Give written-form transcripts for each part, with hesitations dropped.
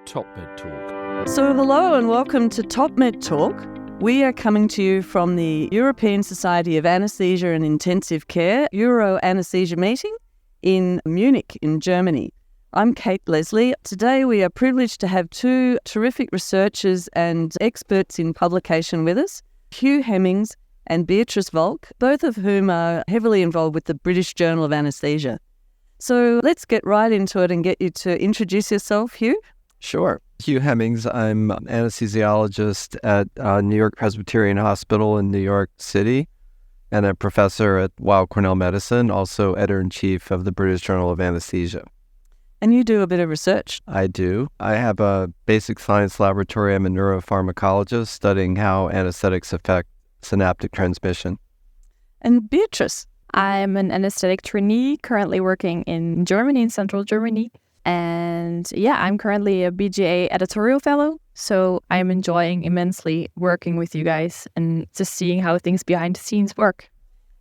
Top Med Talk. So hello and welcome to Top Med Talk. We are coming to you from the European Society of Anaesthesia and Intensive Care Euroanaesthesia meeting in Munich in Germany. I'm Kate Leslie. Today we are privileged to have two terrific researchers and experts in publication with us, Hugh Hemmings and Beatrijs Valk, both of whom are heavily involved with the British Journal of Anaesthesia. So let's get right into it and get you to introduce yourself, Hugh. Sure. Hugh Hemmings. I'm an anesthesiologist at New York Presbyterian Hospital in New York City and a professor at Weill Cornell Medicine, also editor-in-chief of the British Journal of Anaesthesia. And you do a bit of research. I do. I have a basic science laboratory. I'm a neuropharmacologist studying how anesthetics affect synaptic transmission. And Beatrijs. I'm an anesthetic trainee currently working in Germany, in central Germany. And I'm currently a BJA editorial fellow. So I'm enjoying immensely working with you guys and just seeing how things behind the scenes work.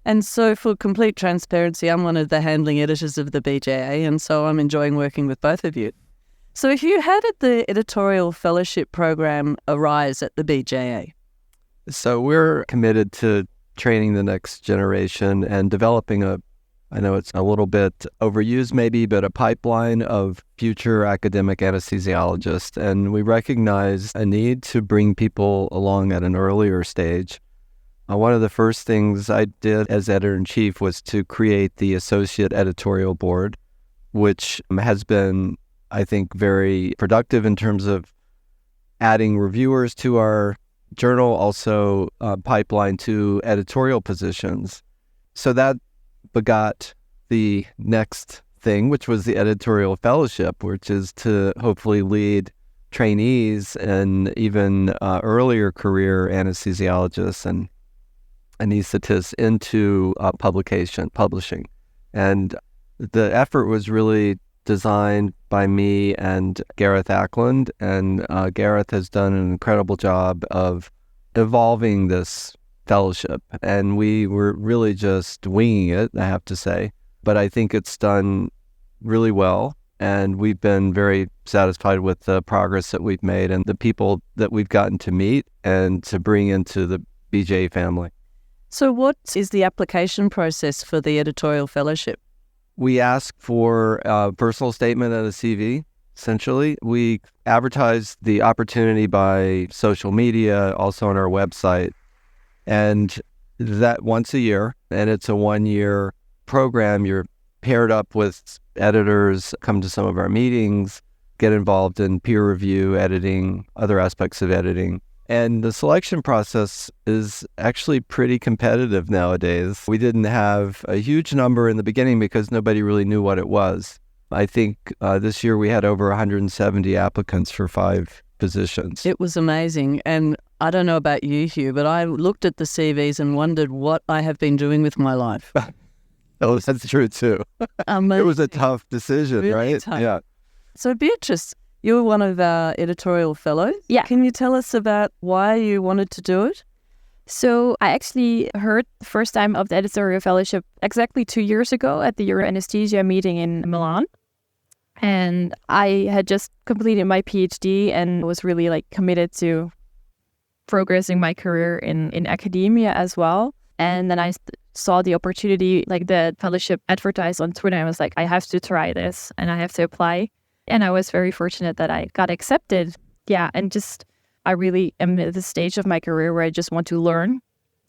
And so for complete transparency, I'm one of the handling editors of the BJA, and so I'm enjoying working with both of you. So Hugh, how did the Editorial Fellowship Program arise at the BJA? So we're committed to training the next generation and developing I know it's a little bit overused maybe, but a pipeline of future academic anesthesiologists. And we recognize a need to bring people along at an earlier stage. One of the first things I did as editor-in-chief was to create the Associate Editorial Board, which has been, I think, very productive in terms of adding reviewers to our journal, also pipeline to editorial positions. So that begot the next thing, which was the Editorial Fellowship, which is to hopefully lead trainees and even earlier career anesthesiologists and anesthetists into publishing. And the effort was really designed by me and Gareth Ackland, and Gareth has done an incredible job of evolving this fellowship, and we were really just winging it, I have to say, but I think it's done really well, and we've been very satisfied with the progress that we've made and the people that we've gotten to meet and to bring into the BJ family. So what is the application process for the Editorial Fellowship? We ask for a personal statement and a CV, essentially. We advertise the opportunity by social media, also on our website, and that once a year, and it's a 1-year program. You're paired up with editors, come to some of our meetings, get involved in peer review, editing, other aspects of editing. And the selection process is actually pretty competitive nowadays. We didn't have a huge number in the beginning because nobody really knew what it was. I think this year we had over 170 applicants for 5 positions. It was amazing. And I don't know about you, Hugh, but I looked at the CVs and wondered what I have been doing with my life. Oh, that's true too. It was a tough decision, really right? Tough. Yeah. So Beatrijs, you're one of our editorial fellows. Yeah. Can you tell us about why you wanted to do it? So I actually heard the first time of the Editorial Fellowship exactly 2 years ago at the Euroanesthesia meeting in Milan. And I had just completed my PhD and was really committed to progressing my career in academia as well. And then I saw the opportunity, the fellowship advertised on Twitter. I was like, I have to try this and I have to apply. And I was very fortunate that I got accepted. Yeah, and I really am at the stage of my career where I just want to learn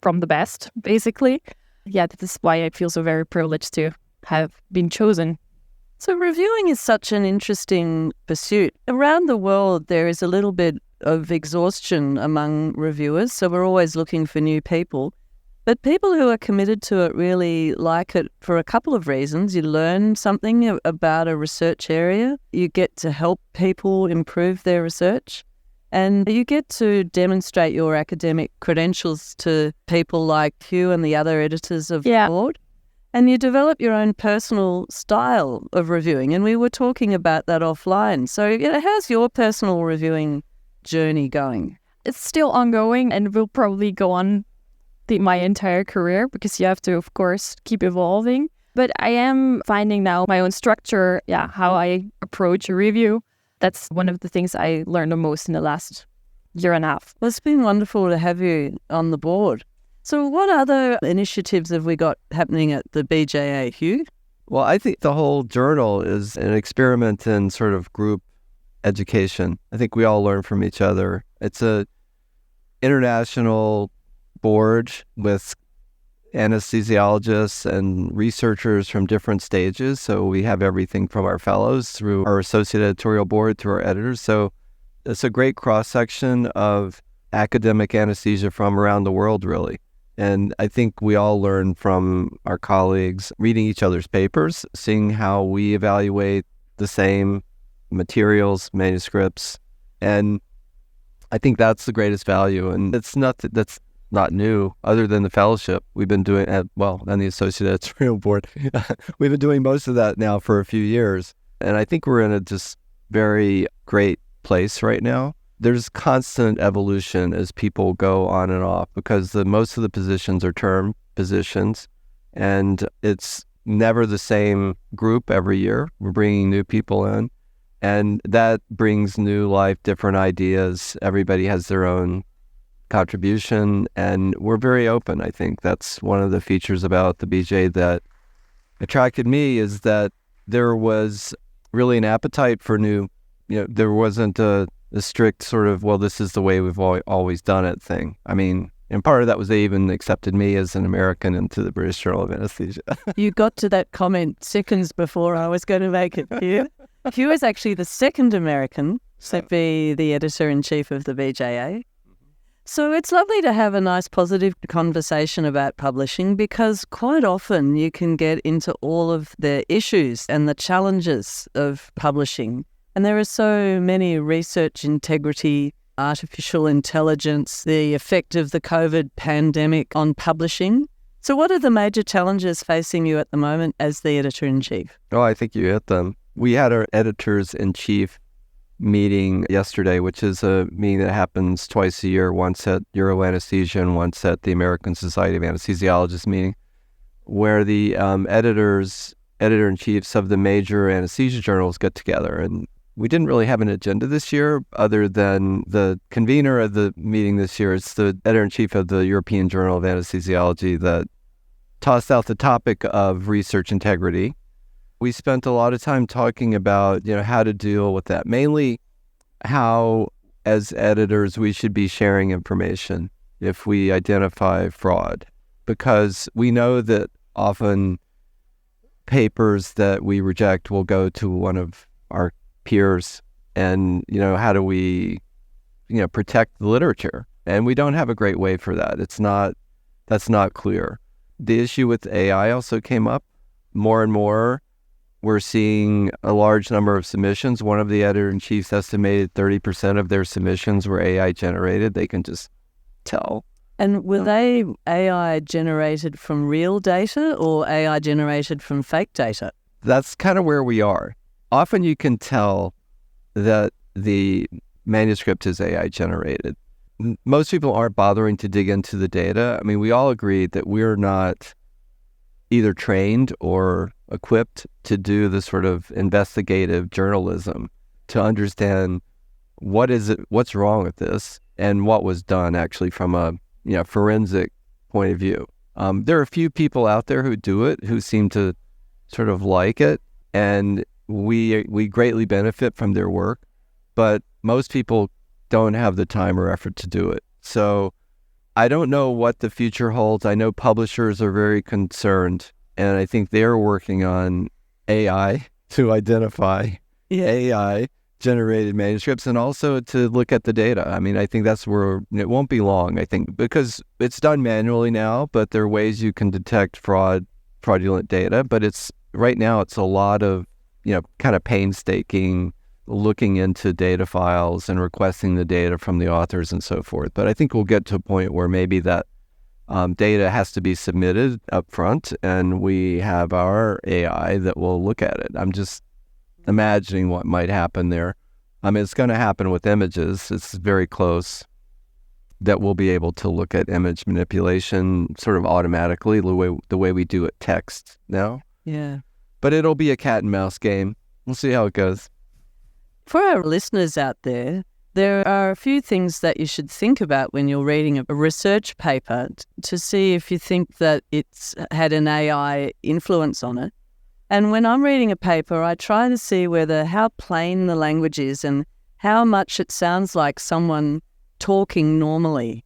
from the best, basically. Yeah, this is why I feel so very privileged to have been chosen. So reviewing is such an interesting pursuit. Around the world, there is a little bit of exhaustion among reviewers, so we're always looking for new people. But people who are committed to it really like it for a couple of reasons. You learn something about a research area. You get to help people improve their research. And you get to demonstrate your academic credentials to people like Hugh and the other editors of the board. And you develop your own personal style of reviewing. And we were talking about that offline. So how's your personal reviewing journey going? It's still ongoing and will probably go on my entire career because you have to, of course, keep evolving. But I am finding now my own structure, how I approach a review, that's one of the things I learned the most in the last year and a half. Well, it's been wonderful to have you on the board. So what other initiatives have we got happening at the BJA, Hugh? Well, I think the whole journal is an experiment in sort of group education. I think we all learn from each other. It's a international board with anesthesiologists and researchers from different stages. So we have everything from our fellows through our associate editorial board to our editors. So it's a great cross-section of academic anesthesia from around the world, really. And I think we all learn from our colleagues, reading each other's papers, seeing how we evaluate the same materials, manuscripts. And I think that's the greatest value. And that's not new, other than the fellowship. We've been doing, and the associate editorial board, we've been doing most of that now for a few years. And I think we're in a just very great place right now. There's constant evolution as people go on and off because most of the positions are term positions, and it's never the same group every year. We're bringing new people in, and that brings new life, different ideas. Everybody has their own contribution, and we're very open. I think that's one of the features about the BJ that attracted me, is that there was really an appetite for new, there wasn't a strict sort of, well, this is the way we've always done it thing. I mean, and part of that was they even accepted me as an American into the British Journal of Anaesthesia. You got to that comment seconds before I was going to make it, Hugh. Hugh is actually the second American to be the editor-in-chief of the BJA. So it's lovely to have a nice positive conversation about publishing, because quite often you can get into all of the issues and the challenges of publishing. And there are so many: research integrity, artificial intelligence, the effect of the COVID pandemic on publishing. So what are the major challenges facing you at the moment as the editor-in-chief? Oh, I think you hit them. We had our editors-in-chief meeting yesterday, which is a meeting that happens twice a year, once at Euroanaesthesia and once at the American Society of Anesthesiologists meeting, where the editor-in-chiefs of the major anesthesia journals get together. And we didn't really have an agenda this year other than the convener of the meeting this year. It's the editor-in-chief of the European Journal of Anesthesiology that tossed out the topic of research integrity. We spent a lot of time talking about, how to deal with that. Mainly how, as editors, we should be sharing information if we identify fraud. Because we know that often papers that we reject will go to one of our peers, and how do we protect the literature? And we don't have a great way for that. That's not clear. The issue with AI also came up. More and more we're seeing a large number of submissions. One of the editor-in-chiefs estimated 30% of their submissions were AI generated. They can just tell. And were they AI generated from real data or AI generated from fake data? That's kind of where we are. Often you can tell that the manuscript is AI generated. Most people aren't bothering to dig into the data. I mean, we all agree that we're not either trained or equipped to do the sort of investigative journalism to understand what's wrong with this and what was done actually from a forensic point of view. There are a few people out there who do it, who seem to sort of like it, and we greatly benefit from their work, but most people don't have the time or effort to do it. So I don't know what the future holds. I know publishers are very concerned, and I think they're working on AI to identify AI-generated manuscripts and also to look at the data. I mean, I think that's where it won't be long, I think, because it's done manually now, but there are ways you can detect fraudulent data. But right now it's a lot of kind of painstaking looking into data files and requesting the data from the authors and so forth. But I think we'll get to a point where maybe that data has to be submitted up front, and we have our AI that will look at it. I'm just imagining what might happen there. I mean, it's going to happen with images. It's very close that we'll be able to look at image manipulation sort of automatically the way we do it text now. Yeah. But it'll be a cat and mouse game. We'll see how it goes. For our listeners out there are a few things that you should think about when you're reading a research paper to see if you think that it's had an AI influence on it. And when I'm reading a paper, I try to see how plain the language is and how much it sounds like someone talking normally.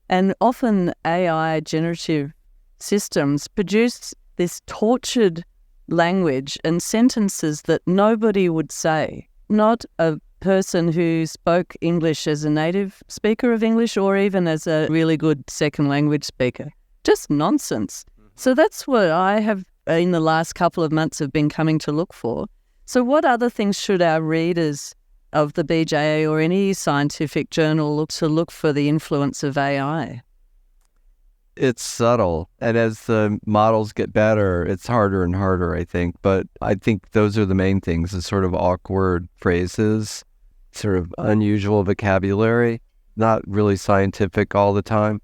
And often AI generative systems produce this tortured language and sentences that nobody would say. Not a person who spoke English as a native speaker of English or even as a really good second language speaker. Just nonsense. So that's what I have in the last couple of months have been coming to look for. So what other things should our readers of the BJA or any scientific journal look for the influence of AI? It's subtle. And as the models get better, it's harder and harder, I think. But I think those are the main things, the sort of awkward phrases, sort of unusual vocabulary, not really scientific all the time.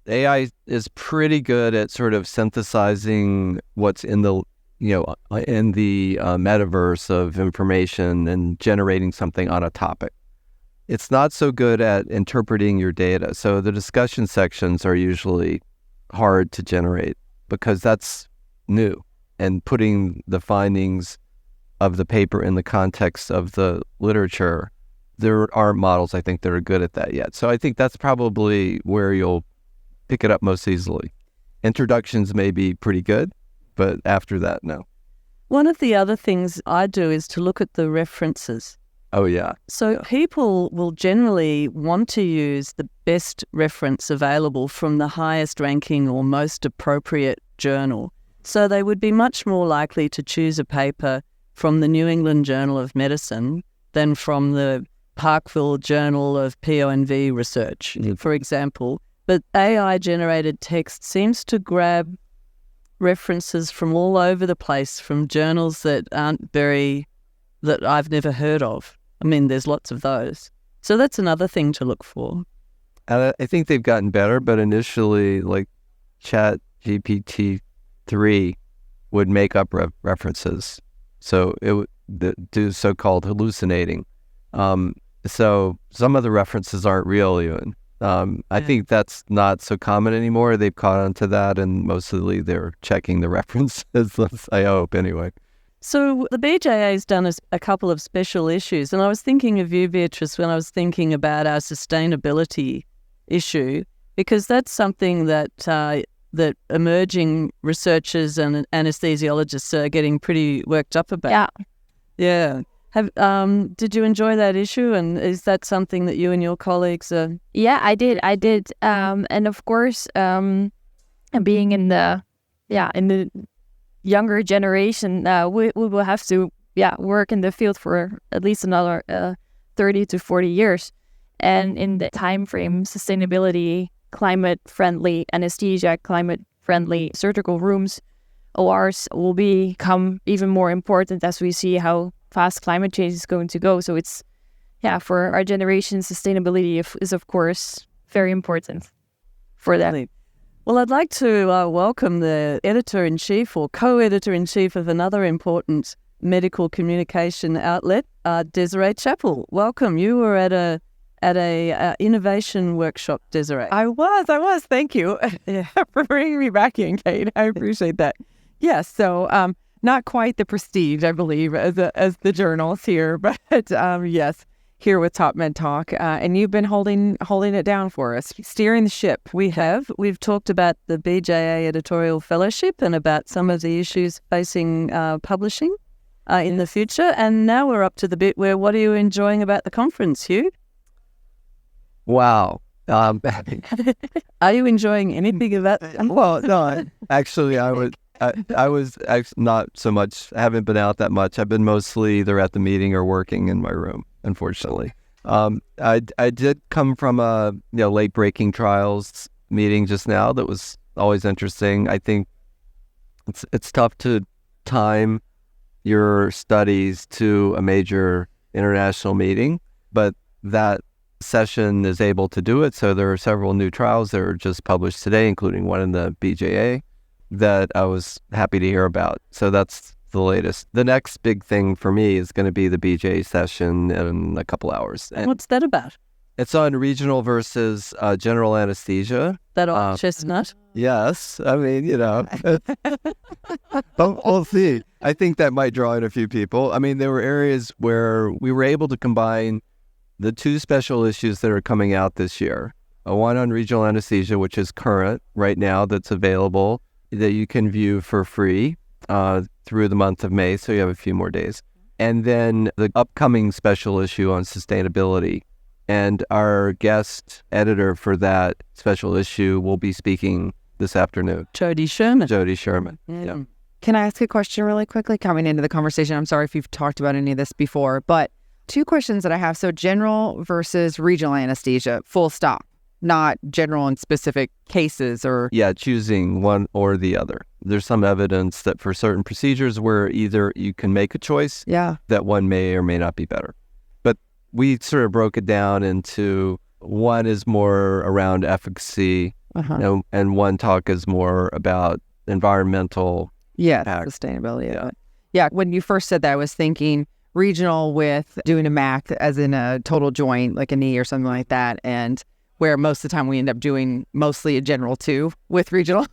AI is pretty good at sort of synthesizing what's in the metaverse of information and generating something on a topic. It's not so good at interpreting your data. So the discussion sections are usually hard to generate because that's new, and putting the findings of the paper in the context of the literature, there aren't models, I think, that are good at that yet. So I think that's probably where you'll pick it up most easily. Introductions may be pretty good, but after that, no. One of the other things I do is to look at the references. Oh, yeah. So people will generally want to use the best reference available from the highest ranking or most appropriate journal. So they would be much more likely to choose a paper from the New England Journal of Medicine than from the Parkville Journal of PONV Research, for example. But AI-generated text seems to grab references from all over the place, from journals that I've never heard of. I mean, there's lots of those. So that's another thing to look for. And I think they've gotten better, but initially, like ChatGPT-3 would make up references. So it would do so-called hallucinating. So some of the references aren't real even. I think that's not so common anymore. They've caught on to that, and mostly they're checking the references, I hope, anyway. So the BJA has done a couple of special issues, and I was thinking of you, Beatrijs, when I was thinking about our sustainability issue, because that's something that that emerging researchers and anesthesiologists are getting pretty worked up about. Yeah. Did you enjoy that issue, and is that something that you and your colleagues are? Yeah, I did. And of course, being in the younger generation, we will have to work in the field for at least another 30 to 40 years. And in the time frame, sustainability, climate-friendly anesthesia, climate-friendly surgical rooms, ORs will become even more important as we see how fast climate change is going to go. So it's, for our generation, sustainability is of course very important for that. Well, I'd like to welcome the editor-in-chief or co-editor-in-chief of another important medical communication outlet, Desiree Chappell. Welcome. You were at a innovation workshop, Desiree. I was. Thank you for bringing me back in, Kate. I appreciate that. Yes. So, not quite the prestige, I believe, as the journals here, but yes, here with Top Med Talk, and you've been holding it down for us, steering the ship. We've talked about the BJA Editorial Fellowship and about some of the issues facing publishing in the future, and now we're up to the bit where what are you enjoying about the conference, Hugh? Wow. Are you enjoying anything of that? Well, no, actually, I was not so much. I haven't been out that much. I've been mostly either at the meeting or working in my room, unfortunately. I did come from a late breaking trials meeting just now that was always interesting. I think it's tough to time your studies to a major international meeting, but that session is able to do it. So there are several new trials that are just published today, including one in the BJA that I was happy to hear about. So that's the latest. The next big thing for me is going to be the BJ session in a couple hours. And What's that about? it's on regional versus general anesthesia. That old chestnut? Yes. I mean, but we'll see. I think that might draw in a few people. I mean, there were areas where we were able to combine the two special issues that are coming out this year. One on regional anesthesia, which is current right now, that's available, that you can view for free through the month of May, so you have a few more days. And then the upcoming special issue on sustainability. And our guest editor for that special issue will be speaking this afternoon. Jody Sherman. Jody Sherman. Yeah. Can I ask a question really quickly coming into the conversation? I'm sorry if you've talked about any of this before, but two questions that I have. So general versus regional anesthesia, full stop, not general in specific cases or... Yeah, choosing one or the other. There's some evidence that for certain procedures where either you can make a choice, that one may or may not be better. But we sort of broke it down into one is more around efficacy and one talk is more about environmental impact. Sustainability. Yeah, when you first said that, I was thinking regional with doing a MAC as in a total joint, like a knee or something like that, and where most of the time we end up doing mostly a general too with regional.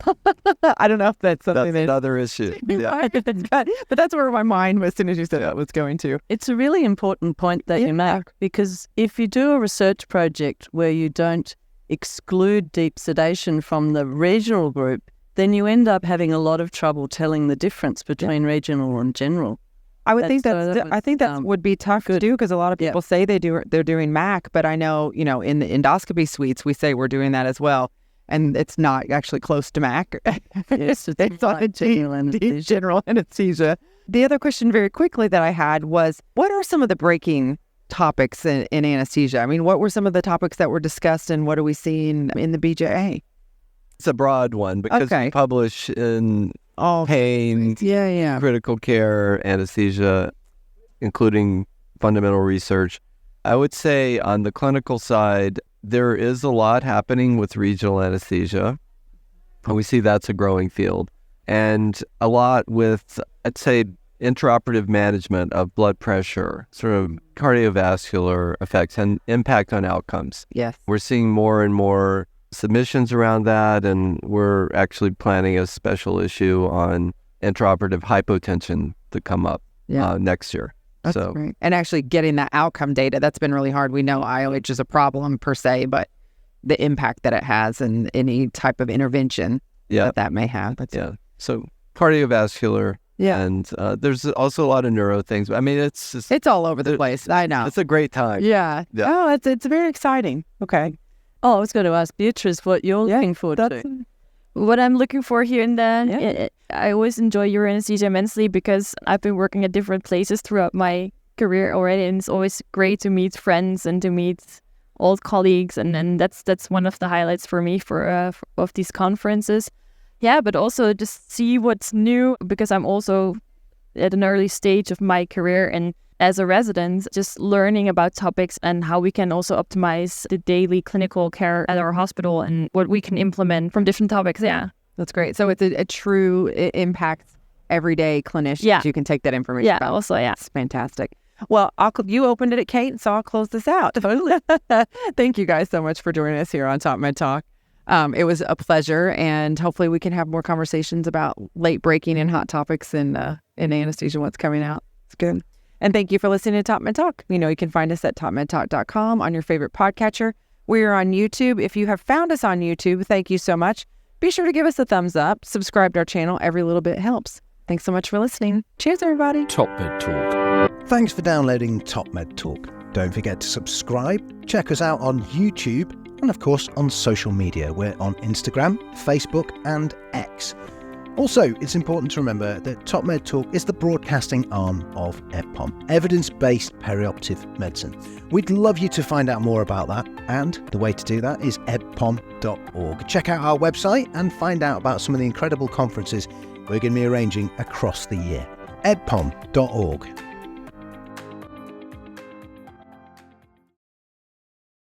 I don't know if that's something that's another issue. Yeah. But that's where my mind was as soon as you said that was going to. It's a really important point that you make, because if you do a research project where you don't exclude deep sedation from the regional group, then you end up having a lot of trouble telling the difference between regional and general. I would think that would be tough to do, because a lot of people say they're doing MAC, but I know, in the endoscopy suites we say we're doing that as well, and it's not actually close to MAC. Yes, it's on a general anesthesia. The other question very quickly that I had was, what are some of the breaking topics in anesthesia? I mean, what were some of the topics that were discussed, and what are we seeing in the BJA? It's a broad one because we publish in pain, critical care, anesthesia, including fundamental research. I would say on the clinical side, there is a lot happening with regional anesthesia. We see that's a growing field. And a lot with, I'd say, intraoperative management of blood pressure, sort of cardiovascular effects and impact on outcomes. Yes. We're seeing more and more submissions around that, and we're actually planning a special issue on intraoperative hypotension to come up next year. That's great. And actually getting that outcome data, that's been really hard. We know IOH is a problem per se, but the impact that it has and any type of intervention that may have. So cardiovascular. Yeah. And there's also a lot of neuro things. I mean, it's all over the place. I know. It's a great time. Yeah. Oh, it's very exciting. Okay. Oh, I was going to ask Beatrijs what you're looking forward to. What I'm looking for here and there, I always enjoy Euroanesthesia immensely because I've been working at different places throughout my career already, and it's always great to meet friends and to meet old colleagues, and then that's one of the highlights for me of these conferences. Yeah, but also just see what's new, because I'm also at an early stage of my career, and as a resident, just learning about topics and how we can also optimize the daily clinical care at our hospital and what we can implement from different topics. Yeah. That's great. So it's a true impact everyday clinicians. Yeah. You can take that information. Yeah, about. also, yeah. It's fantastic. Well, you opened it, Kate, so I'll close this out. Thank you guys so much for joining us here on Top Med Talk. It was a pleasure, and hopefully we can have more conversations about late breaking and hot topics in anesthesia, what's coming out. It's good. And thank you for listening to Top Med Talk. You can find us at topmedtalk.com on your favorite podcatcher. We are on YouTube. If you have found us on YouTube, thank you so much. Be sure to give us a thumbs up, subscribe to our channel. Every little bit helps. Thanks so much for listening. Cheers, everybody. Top Med Talk. Thanks for downloading Top Med Talk. Don't forget to subscribe. Check us out on YouTube and, of course, on social media. We're on Instagram, Facebook and X. Also, it's important to remember that Top Med Talk is the broadcasting arm of EBPOM, evidence-based perioperative medicine. We'd love you to find out more about that, and the way to do that is ebpom.org. Check out our website and find out about some of the incredible conferences we're going to be arranging across the year. ebpom.org.